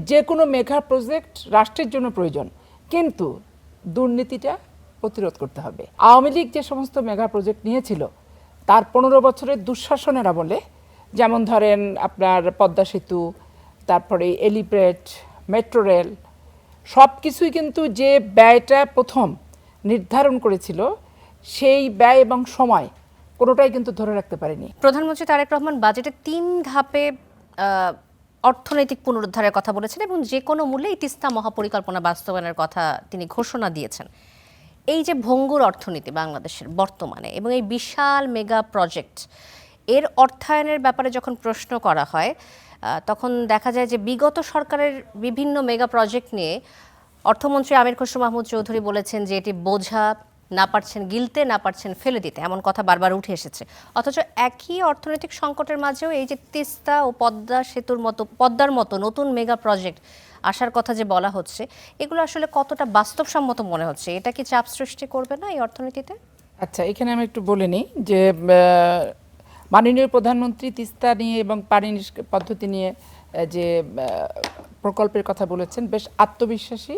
যে কোনো mega project রাষ্ট্রের জন্য প্রয়োজন, কিন্তু দুর্নীতিটা প্রতিরোধ করতে হবে। আওয়ামী লীগ যে সমস্ত মেগা প্রজেক্ট নিয়েছিল তার 15 বছরের দুঃশাসনের আমলে, যেমন ধরেন আপনার পদ্মা সেতু, তারপরে এলিপ্রেট, মেট্রো রেল, সব কিছুই কিন্তু যে ব্যয়টা প্রথম নির্ধারণ করেছিল সেই ব্যয় এবং সময় কোনোটাই কিন্তু ধরে রাখতে পারেনি। প্রধানমন্ত্রী তারেক রহমান বাজেটে 3 ধাপে অর্থনৈতিক পুনরুদ্ধারের কথা বলেছেন এবং যে কোনো মূল্যে এই তিস্তা মহাপরিকল্পনা বাস্তবায়নের কথা তিনি ঘোষণা দিয়েছেন। এই যে ভঙ্গুর অর্থনীতি বাংলাদেশের বর্তমানে এবং এই বিশাল মেগা প্রজেক্ট এর অর্থায়নের ব্যাপারে যখন প্রশ্ন করা হয় তখন দেখা যায় যে বিগত সরকারের বিভিন্ন মেগা প্রজেক্ট নিয়ে অর্থমন্ত্রী আমির খসরু মাহমুদ চৌধুরী বলেছেন যে এটি বোঝা, না পারছেন গিলতে, না পারছেন ফেলে দিতে, এমন কথা বারবার উঠে এসেছে। অথচ একই অর্থনৈতিক সংকটের মাঝেও এই যে তিস্তা ও পদ্মার মতো নতুন মেগা প্রজেক্ট আসার কথা যে বলা হচ্ছে, এগুলো আসলে কতটা বাস্তবসম্মত মনে হচ্ছে? এটা কি চাপ সৃষ্টি করবে না এই অর্থনীতিতে? আচ্ছা, এখানে আমি একটু বলে নিই যে মাননীয় প্রধানমন্ত্রী তিস্তা নিয়ে এবং পানি পদ্ধতি নিয়ে যে প্রকল্পের কথা বলেছেন বেশ আত্মবিশ্বাসী,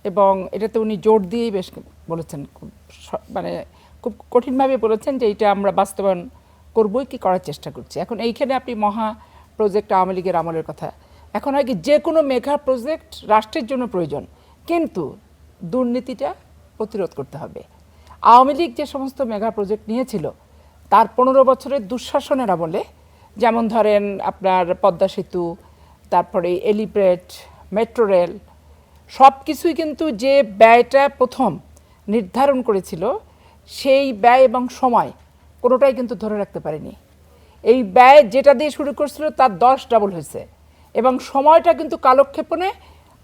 এবং এটাতে উনি জোর দিয়েই বেশ বলেছেন, মানে খুব কঠিনভাবে বলেছেন যে এটা আমরা বাস্তবায়ন করবই, কি করার চেষ্টা করছি। এখন এইখানে আপনি মহা প্রজেক্ট আওয়ামী লীগের আমলের কথা, এখন হয় কি যে কোনো মেগা প্রজেক্ট রাষ্ট্রের জন্য প্রয়োজন, কিন্তু দুর্নীতিটা প্রতিরোধ করতে হবে। আওয়ামী লীগ যে সমস্ত মেগা প্রজেক্ট নিয়েছিল তার 15 বছরের দুঃশাসনের আমলে, যেমন ধরেন আপনার পদ্মা সেতু, তারপরে এলিপ্রেট, মেট্রো রেল, সব কিছুই কিন্তু যে ব্যয়টা প্রথম নির্ধারণ করেছিল সেই ব্যয় এবং সময় কোনোটাই কিন্তু ধরে রাখতে পারেনি। এই ব্যয় যেটা দিয়ে শুরু করছিল তার 10 ডাবল হয়েছে, এবং সময়টা কিন্তু কালক্ষেপণে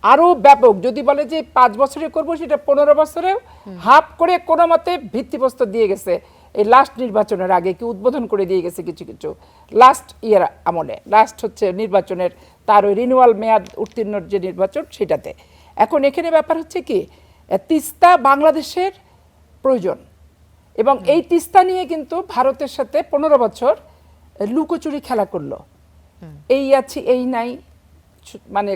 আরও ব্যাপক। যদি বলে যে 5 বছরে করব, সেটা 15 বছরেও হাফ করে কোনো মতে ভিত্তিপ্রস্তর দিয়ে গেছে। এই লাস্ট নির্বাচনের আগে কি উদ্বোধন করে দিয়ে গেছে কিছু কিছু লাস্ট ইয়ার আমলে, লাস্ট হচ্ছে নির্বাচনের তার ওই রিনিউয়াল মেয়াদ উত্তীর্ণ যে নির্বাচন সেটাতে। এখন এখানে ব্যাপার হচ্ছে কি, তিস্তা বাংলাদেশের প্রয়োজন, এবং এই তিস্তা নিয়ে কিন্তু ভারতের সাথে 15 বছর লুকোচুরি খেলা করলো। এই আছে এই নাই, মানে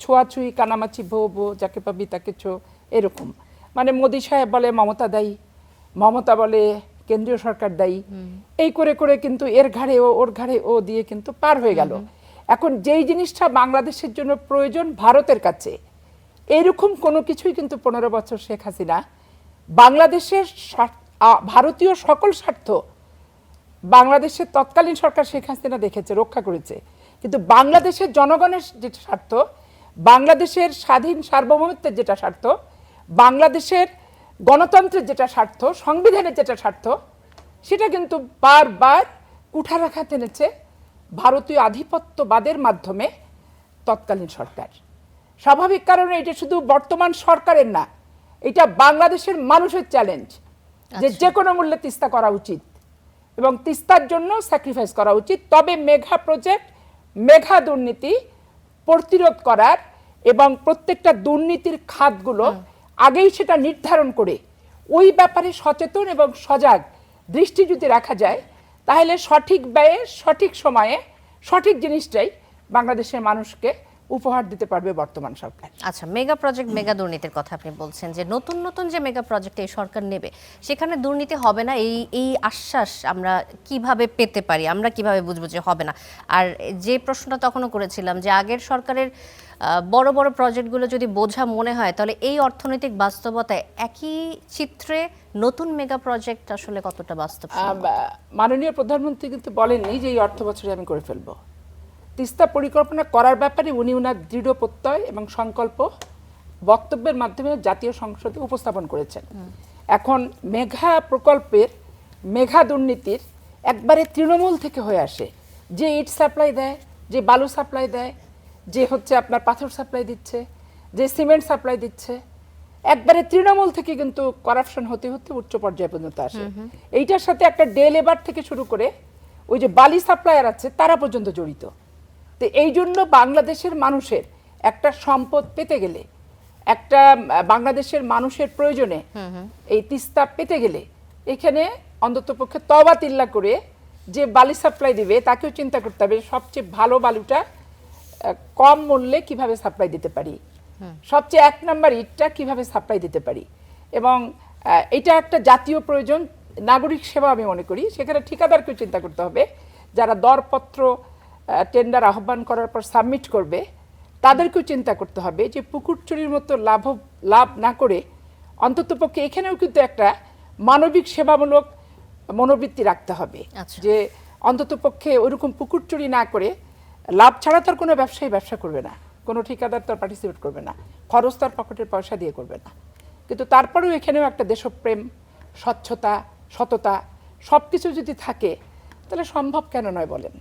ছোঁয়াছুঁই, কানামাছি, ভো ভো, যাকে পাবি তাকে ছো, এরকম। মানে মোদি সাহেব বলে মমতা দায়ী, মমতা বলে কেন্দ্রীয় সরকার দায়ী, এই করে করে কিন্তু এর ঘাড়ে ও ওর ঘাড়ে ও দিয়ে কিন্তু পার হয়ে গেল। এখন যেই জিনিসটা বাংলাদেশের জন্য প্রয়োজন ভারতের কাছে, এইরকম কোনো কিছুই কিন্তু 15 বছর শেখ হাসিনা বাংলাদেশের ভারতীয় সকল স্বার্থ বাংলাদেশের তৎকালীন সরকার শেখ হাসিনা দেখেছে, রক্ষা করেছে, কিন্তু বাংলাদেশের জনগণের যেটা স্বার্থ, বাংলাদেশের স্বাধীন সার্বভৌমত্বের যেটা স্বার্থ, বাংলাদেশের গণতন্ত্রের যেটা স্বার্থ, সংবিধানের যেটা স্বার্থ, সেটা কিন্তু বারবার কুঠারাঘাত টেনেছে ভারতীয় আধিপত্যবাদের মাধ্যমে তৎকালীন সরকার। স্বাভাবিক কারণে এটা শুধু বর্তমান সরকারের না, এটা বাংলাদেশের মানুষের চ্যালেঞ্জ যে যে কোনো মূল্যে তিস্তা করা উচিত এবং তিস্তার জন্য স্যাক্রিফাইস করা উচিত। তবে মেঘা প্রজেক্ট, মেঘা দুর্নীতি প্রতিরোধ করার এবং প্রত্যেকটা দুর্নীতির খাতগুলো আগেই সেটা নির্ধারণ করে ওই ব্যাপারে সচেতন এবং সজাগ দৃষ্টি যদি রাখা যায়, তাহলে সঠিক ব্যয়ে সঠিক সময়ে সঠিক জিনিসটাই বাংলাদেশের মানুষকে উপহার দিতে পারবে বর্তমান সরকার। আচ্ছা, মেগা প্রজেক্ট, মেগা দুর্নীতির কথা আপনি বলছেন যে নতুন নতুন যে মেগা প্রজেক্ট এই সরকার নেবে সেখানে দুর্নীতি হবে না, এই আশ্বাস আমরা কিভাবে পেতে পারি, আমরা কিভাবে বুঝবো যে হবে না? আর যে প্রশ্নটা তখনও করেছিলাম যে আগের সরকারের বড় বড় প্রজেক্টগুলো যদি বোঝা মনে হয়, তাহলে এই অর্থনৈতিক বাস্তবতায় একই চিত্রে নতুন মেগা প্রজেক্ট আসলে কতটা বাস্তব? মাননীয় প্রধানমন্ত্রী কিন্তু বলেননি যে এই অর্থ বছরে আমি করে ফেলবো। তিস্তা পরিকল্পনা করার ব্যাপারে উনি ওনার দৃঢ় প্রত্যয় এবং সংকল্প বক্তব্যের মাধ্যমে জাতীয় সংসদে উপস্থাপন করেছেন। এখন মেঘা প্রকল্পের মেঘা দুর্নীতির একবারে তৃণমূল থেকে হয়ে আসে, যে ইট সাপ্লাই দেয়, যে বালু সাপ্লাই দেয়, যে হচ্ছে আপনার পাথর সাপ্লাই দিচ্ছে, যে সিমেন্ট সাপ্লাই দিচ্ছে, একবারে তৃণমূল থেকে কিন্তু করাপশন হতে হতে উচ্চ পর্যায়ে পর্যন্ত আসে। এইটার সাথে একটা ডে লেবার থেকে শুরু করে ওই যে বালি সাপ্লায়ার আছে তারা পর্যন্ত জড়িত। তো এই জন্য বাংলাদেশের মানুষের একটা সম্পদ পেতে গেলে, একটা বাংলাদেশের মানুষের প্রয়োজনে এই তিস্তা পেতে গেলে এখানে অন্ততপক্ষে তওবা তিল্লা করে যে বালি সাপ্লাই দিবে তাকেও চিন্তা করতে হবে সবচেয়ে ভালো বালুটা কম মূল্যে কিভাবে সাপ্লাই দিতে পারি, সবচেয়ে 1 নাম্বার ইটটা কিভাবে সাপ্লাই দিতে পারি। এবং এটা একটা জাতীয় প্রয়োজন, নাগরিক সেবা আমি মনে করি। সেখানে ঠিকাদারকেও চিন্তা করতে হবে, যারা দরপত্র টেন্ডার আহ্বান করার পর সাবমিট করবে তাদেরকেও চিন্তা করতে হবে যে পুকুর চুরির মতো লাভ না করে অন্ততপক্ষে এখানেও কিন্তু একটা মানবিক সেবামূলক মনোবৃত্তি রাখতে হবে। আচ্ছা। যে অন্ততপক্ষে ওইরকম পুকুর চুরি না করে, লাভ ছাড়া তার কোনো ব্যবসায়ী ব্যবসা করবে না, কোনো ঠিকাদার তার পার্টিসিপেট করবে না, খরচ তার পকেটের পয়সা দিয়ে করবে না। কিন্তু তারপরেও এখানেও একটা দেশপ্রেম, স্বচ্ছতা, সততা সব কিছু যদি থাকে তাহলে সম্ভব কেন নয় বলেন।